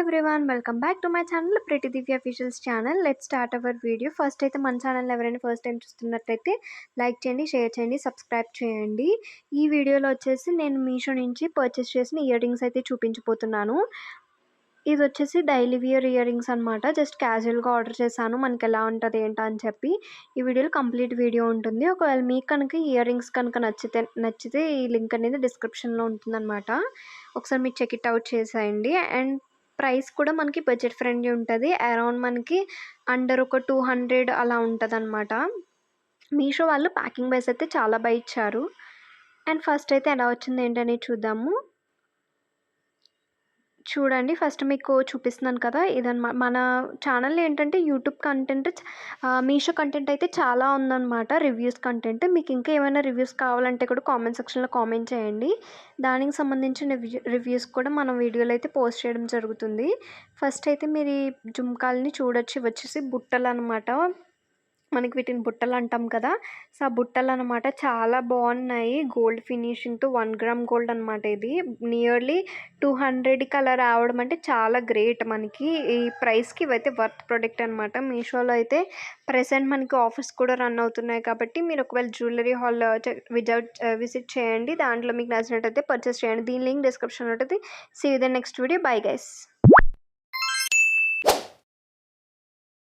Everyone, welcome back to my channel pretty Divya officials channel. Let's start our video. First అయితే మన channel ఎవరైనా first time చూస్తున్నట్లయితే like చేయండి, share చేయండి, subscribe చేయండి. ఈ వీడియోలో వచ్చేసి నేను మీషో నుంచి పర్చేస్ చేసిన ఇయర్ రింగ్స్ అయితే చూపించబోతున్నాను. ఇది వచ్చేసి డైలీ వియర్ ఇయర్ రింగ్స్ అనమాట. జస్ట్ క్యాజువల్గా ఆర్డర్ చేశాను, మనకి ఎలా ఉంటుంది ఏంటా అని చెప్పి. ఈ వీడియోలో కంప్లీట్ వీడియో ఉంటుంది. ఒకవేళ మీకు కనుక ఇయర్ రింగ్స్ కనుక నచ్చితే ఈ లింక్ అనేది డిస్క్రిప్షన్లో ఉంటుందన్నమాట. ఒకసారి మీరు చెక్ ఇట్ అవుట్ చేసేయండి. అండ్ ప్రైస్ కూడా మనకి బడ్జెట్ ఫ్రెండ్లీ ఉంటుంది. అరౌండ్ మనకి అండర్ ఒక 200 అలా ఉంటుంది అనమాట. మీషో వాళ్ళు ప్యాకింగ్ వైస్ అయితే చాలా బాగా ఇచ్చారు. అండ్ ఫస్ట్ అయితే ఎలా వచ్చింది ఏంటనేది చూద్దాము. చూడండి, ఫస్ట్ మీకు చూపిస్తున్నాను కదా, ఇదన్నమాట. మన ఛానల్లో ఏంటంటే యూట్యూబ్ కంటెంట్, మీషో కంటెంట్ అయితే చాలా ఉందన్నమాట. Reviews content. మీకు ఇంకా ఏమైనా రివ్యూస్ కావాలంటే కూడా కామెంట్ సెక్షన్లో కామెంట్ చేయండి. దానికి సంబంధించిన రివ్యూస్ కూడా మనం వీడియోలో అయితే పోస్ట్ చేయడం జరుగుతుంది. ఫస్ట్ అయితే మీరు ఈ జుమ్కాల్ని చూడొచ్చు. వచ్చేసి బుట్టలు అనమాట. మనకి వీటిని బుట్టలు అంటాం కదా. సో ఆ బుట్టలు అనమాట చాలా బాగున్నాయి. గోల్డ్ ఫినిషింగ్తో 1 గ్రామ్ గోల్డ్ అనమాట. ఇది నియర్లీ 200కి అలా రావడం అంటే చాలా గ్రేట్. మనకి ఈ ప్రైస్కి ఇవైతే వర్త్ ప్రొడక్ట్ అనమాట. మీషోలో అయితే ప్రెసెంట్ మనకి ఆఫర్స్ కూడా రన్ అవుతున్నాయి కాబట్టి మీరు ఒకవేళ జ్యువెలరీ హాల్ విజిట్ చేయండి. దాంట్లో మీకు నచ్చినట్టయితే పర్చేస్ చేయండి. దీని లింక్ డిస్క్రిప్షన్లో ఉంటుంది. See you the next video. Bye guys.